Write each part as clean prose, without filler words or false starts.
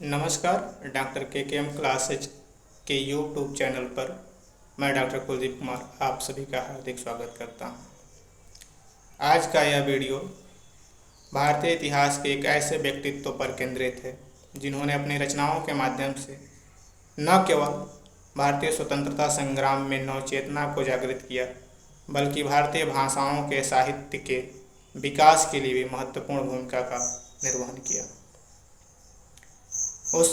नमस्कार। डॉक्टर के क्लासेज के यूट्यूब चैनल पर मैं डॉक्टर कुलदीप कुमार आप सभी का हार्दिक स्वागत करता हूं। आज का यह वीडियो भारतीय इतिहास के एक ऐसे व्यक्तित्व पर केंद्रित है जिन्होंने अपनी रचनाओं के माध्यम से न केवल भारतीय स्वतंत्रता संग्राम में नवचेतना को जागृत किया बल्कि भारतीय भाषाओं के साहित्य के विकास के लिए भी महत्वपूर्ण भूमिका का निर्वहन किया। उस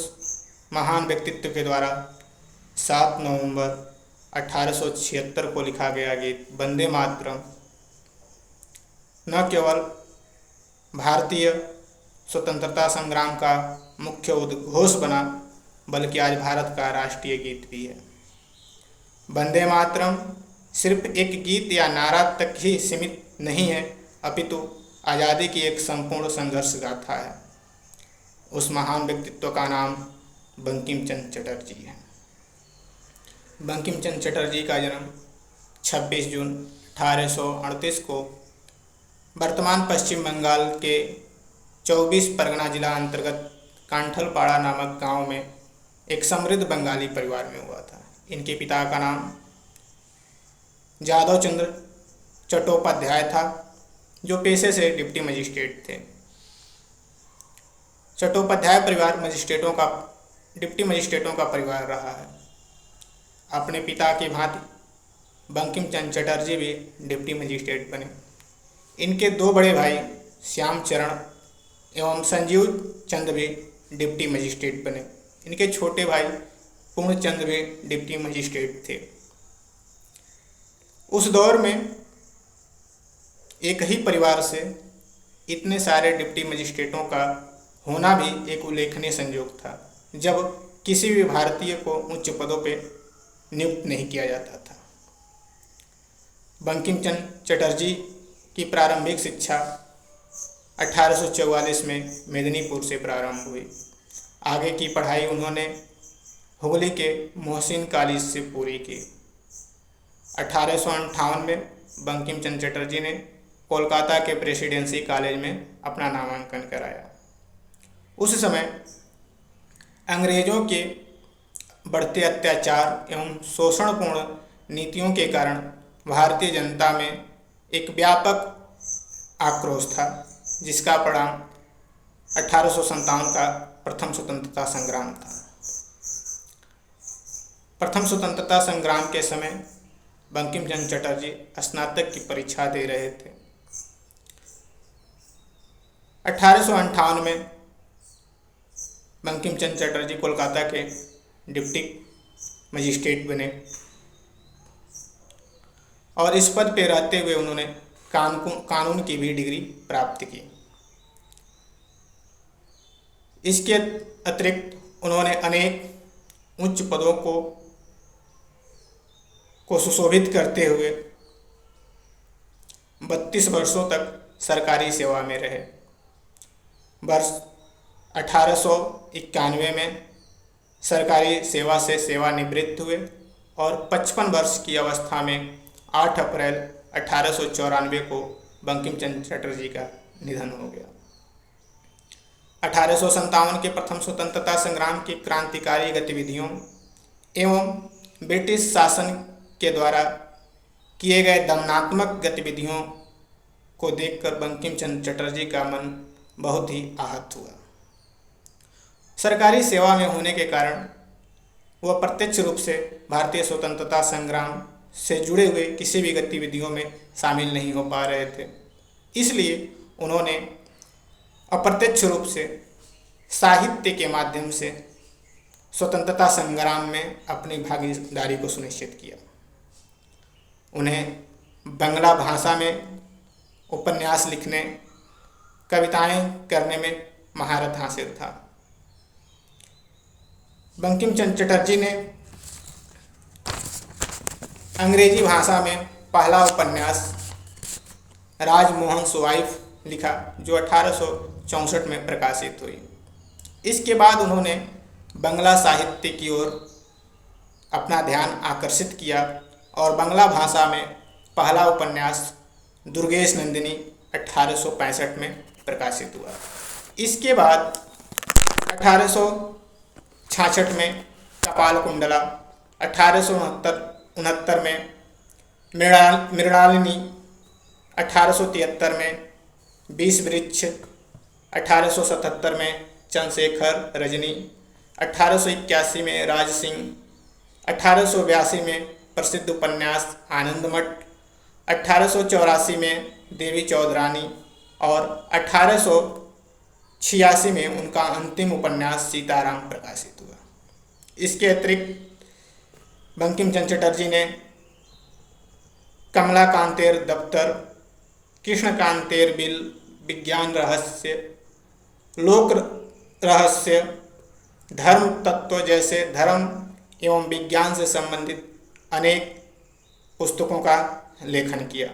महान व्यक्तित्व के द्वारा 7 नवंबर 1876 को लिखा गया गीत वंदे मातरम न केवल भारतीय स्वतंत्रता संग्राम का मुख्य उद्घोष बना बल्कि आज भारत का राष्ट्रीय गीत भी है। वंदे मातरम सिर्फ एक गीत या नारा तक ही सीमित नहीं है अपितु आज़ादी की एक संपूर्ण संघर्ष गाथा है। उस महान व्यक्तित्व का नाम बंकिम चंद्र चटर्जी है। बंकिम चंद्र चटर्जी का जन्म 26 जून 1838 को वर्तमान पश्चिम बंगाल के 24 परगना जिला अंतर्गत कांठलपाड़ा नामक गांव में एक समृद्ध बंगाली परिवार में हुआ था। इनके पिता का नाम जादव चंद्र चट्टोपाध्याय था जो पेशे से डिप्टी मजिस्ट्रेट थे। चट्टोपाध्याय परिवार डिप्टी मजिस्ट्रेटों का परिवार रहा है। अपने पिता की भांति बंकिम चंद्र चटर्जी भी डिप्टी मजिस्ट्रेट बने। इनके 2 बड़े भाई श्याम चरण एवं संजीव चंद्र भी डिप्टी मजिस्ट्रेट बने। इनके छोटे भाई पूर्णचंद्र भी डिप्टी मजिस्ट्रेट थे। उस दौर में एक ही परिवार से इतने सारे डिप्टी मजिस्ट्रेटों का होना भी एक उल्लेखनीय संयोग था जब किसी भी भारतीय को उच्च पदों पर नियुक्त नहीं किया जाता था। बंकिम चंद्र चटर्जी की प्रारंभिक शिक्षा 1844 में मेदिनीपुर से प्रारंभ हुई। आगे की पढ़ाई उन्होंने हुगली के मोहसिन कॉलेज से पूरी की। 1858 में बंकिम चंद्र चटर्जी ने कोलकाता के प्रेसिडेंसी कॉलेज में अपना नामांकन कराया। उस समय अंग्रेजों के बढ़ते अत्याचार एवं शोषणपूर्ण नीतियों के कारण भारतीय जनता में एक व्यापक आक्रोश था जिसका परिणाम 1857 का प्रथम स्वतंत्रता संग्राम था। प्रथम स्वतंत्रता संग्राम के समय बंकिम चंद्र चटर्जी स्नातक की परीक्षा दे रहे थे। 1858 में बंकिम चंद्र चटर्जी कोलकाता के डिप्टी मजिस्ट्रेट बने और इस पद पर रहते हुए उन्होंने कानून की भी डिग्री प्राप्त की। इसके अतिरिक्त उन्होंने अनेक उच्च पदों को सुशोभित करते हुए 32 वर्षों तक सरकारी सेवा में रहे। वर्ष 1891 में सरकारी सेवा से सेवानिवृत्त हुए और 55 वर्ष की अवस्था में 8 अप्रैल 1894 को बंकिम चंद्र चटर्जी का निधन हो गया। 1857 के प्रथम स्वतंत्रता संग्राम की क्रांतिकारी गतिविधियों एवं ब्रिटिश शासन के द्वारा किए गए दमनात्मक गतिविधियों को देखकर बंकिम चंद्र चटर्जी का मन बहुत ही आहत हुआ। सरकारी सेवा में होने के कारण वह प्रत्यक्ष रूप से भारतीय स्वतंत्रता संग्राम से जुड़े हुए किसी भी गतिविधियों में शामिल नहीं हो पा रहे थे। इसलिए उन्होंने अप्रत्यक्ष रूप से साहित्य के माध्यम से स्वतंत्रता संग्राम में अपनी भागीदारी को सुनिश्चित किया। उन्हें बंगला भाषा में उपन्यास लिखने, कविताएं करने में महारत हासिल था। बंकिम चंद्र चटर्जी ने अंग्रेजी भाषा में पहला उपन्यास राजमोहन's वाइफ लिखा जो 1864 में प्रकाशित हुई। इसके बाद उन्होंने बंगला साहित्य की ओर अपना ध्यान आकर्षित किया और बंगला भाषा में पहला उपन्यास दुर्गेश नंदिनी 1865 में प्रकाशित हुआ। इसके बाद 1800 1966 में कपाल कुंडला, 1869 में मृणालिनी, 1873 में 20 वृक्ष, 1877 में चंद्रशेखर रजनी, 1881 में राज सिंह, 1882 में प्रसिद्ध उपन्यास आनंदमठ, 1884 में देवी चौधरानी और 1886 में उनका अंतिम उपन्यास सीताराम प्रकाशित हुआ। इसके अतिरिक्त बंकिम चंद्र चटर्जी ने कमला कांतेर दफ्तर, कृष्ण कांतेर बिल, विज्ञान रहस्य, लोक रहस्य, धर्म तत्व जैसे धर्म एवं विज्ञान से संबंधित अनेक पुस्तकों का लेखन किया।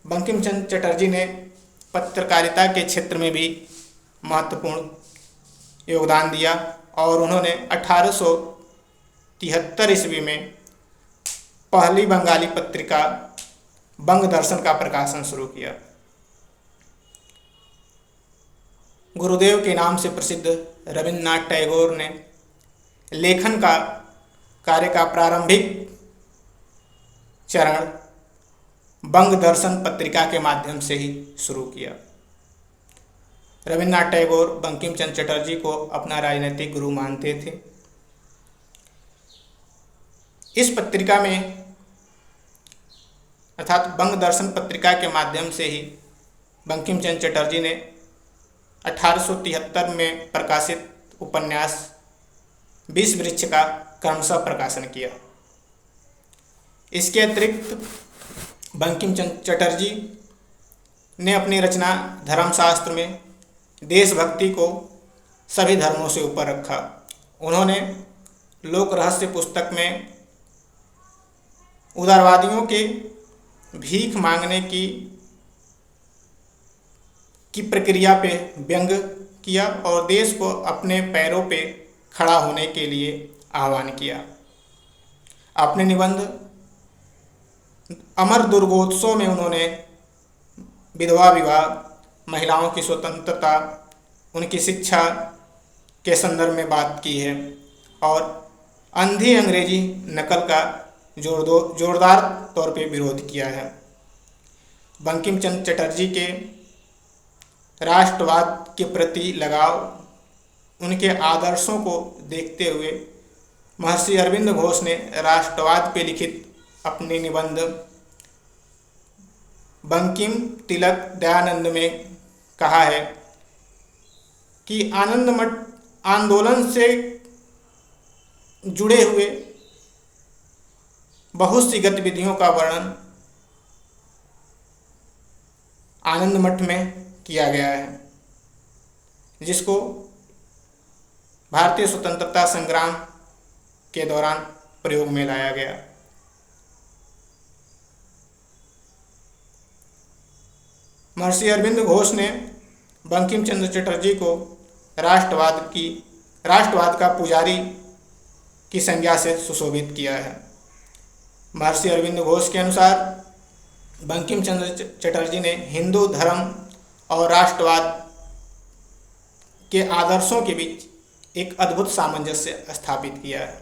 बंकिम चंद्र चटर्जी ने पत्रकारिता के क्षेत्र में भी महत्वपूर्ण योगदान दिया और उन्होंने 1873 ईस्वी में पहली बंगाली पत्रिका बंग दर्शन का प्रकाशन शुरू किया। गुरुदेव के नाम से प्रसिद्ध रविन्द्रनाथ टैगोर ने लेखन का कार्य का प्रारंभिक चरण बंग दर्शन पत्रिका के माध्यम से ही शुरू किया। रविन्द्रनाथ टैगोर बंकिम चंद्र चटर्जी को अपना राजनीतिक गुरु मानते थे। इस पत्रिका में अर्थात बंग दर्शन पत्रिका के माध्यम से ही बंकिम चंद्र चटर्जी ने 1873 में प्रकाशित उपन्यास 20 वृक्ष का क्रमशः प्रकाशन किया। इसके अतिरिक्त बंकिम चंद्र चटर्जी ने अपनी रचना धर्मशास्त्र में देशभक्ति को सभी धर्मों से ऊपर रखा। उन्होंने लोक रहस्य पुस्तक में उदारवादियों के भीख मांगने की प्रक्रिया पे व्यंग किया और देश को अपने पैरों पे खड़ा होने के लिए आह्वान किया। अपने निबंध अमर दुर्गोत्सव में उन्होंने विधवा विवाह, महिलाओं की स्वतंत्रता, उनकी शिक्षा के संदर्भ में बात की है और अंधी अंग्रेजी नकल का जोरदार तौर पे विरोध किया है। बंकिम चंद्र चटर्जी के राष्ट्रवाद के प्रति लगाव, उनके आदर्शों को देखते हुए महर्षि अरविंद घोष ने राष्ट्रवाद पे लिखित अपनी निबंध बंकिम तिलक दयानंद में कहा है कि आनंदमठ आंदोलन से जुड़े हुए बहुत सी गतिविधियों का वर्णन आनंदमठ में किया गया है, जिसको भारतीय स्वतंत्रता संग्राम के दौरान प्रयोग में लाया गया। महर्षि अरविंद घोष ने बंकिम चंद्र चटर्जी को राष्ट्रवाद का पुजारी की संज्ञा से सुशोभित किया है। महर्षि अरविंद घोष के अनुसार बंकिम चंद्र चटर्जी ने हिंदू धर्म और राष्ट्रवाद के आदर्शों के बीच एक अद्भुत सामंजस्य स्थापित किया है।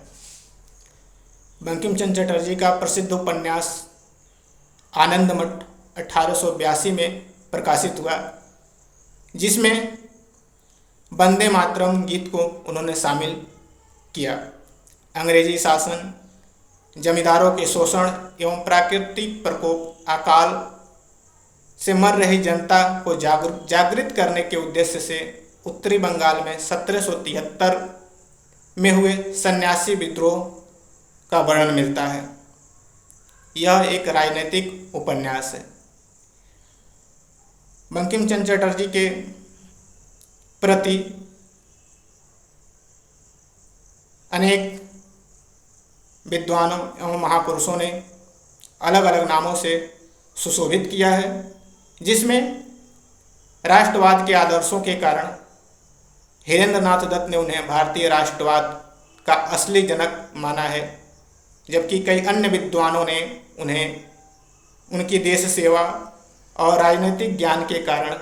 बंकिम चंद्र चटर्जी का प्रसिद्ध उपन्यास आनंदमठ 1882 में प्रकाशित हुआ, जिसमें वंदे मातरम गीत को उन्होंने शामिल किया। अंग्रेजी शासन, जमींदारों के शोषण एवं प्राकृतिक प्रकोप, अकाल से मर रही जनता को जागृत करने के उद्देश्य से उत्तरी बंगाल में 1773 में हुए सन्यासी विद्रोह का वर्णन मिलता है। यह एक राजनीतिक उपन्यास है। बंकिम चंद्र चटर्जी के प्रति अनेक विद्वानों एवं महापुरुषों ने अलग अलग नामों से सुशोभित किया है, जिसमें राष्ट्रवाद के आदर्शों के कारण हिरेंद्रनाथ दत्त ने उन्हें भारतीय राष्ट्रवाद का असली जनक माना है, जबकि कई अन्य विद्वानों ने उन्हें उनकी देश सेवा और राजनीतिक ज्ञान के कारण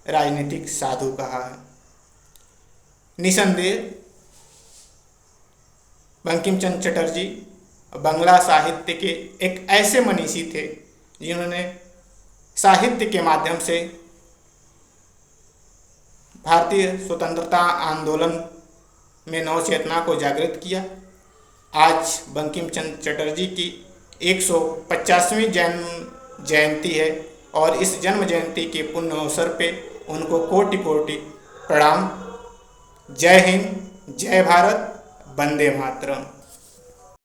राजनीतिक साधु कहा है। निसंदेह बंकिम चंद्र चटर्जी बांग्ला साहित्य के एक ऐसे मनीषी थे जिन्होंने साहित्य के माध्यम से भारतीय स्वतंत्रता आंदोलन में नव चेतना को जागृत किया। आज बंकिम चंद्र चटर्जी की 150वीं जन्म जयंती है और इस जन्म जयंती के पुण्य अवसर पे उनको कोटि कोटि प्रणाम। जय हिंद, जय भारत, वंदे मातरम।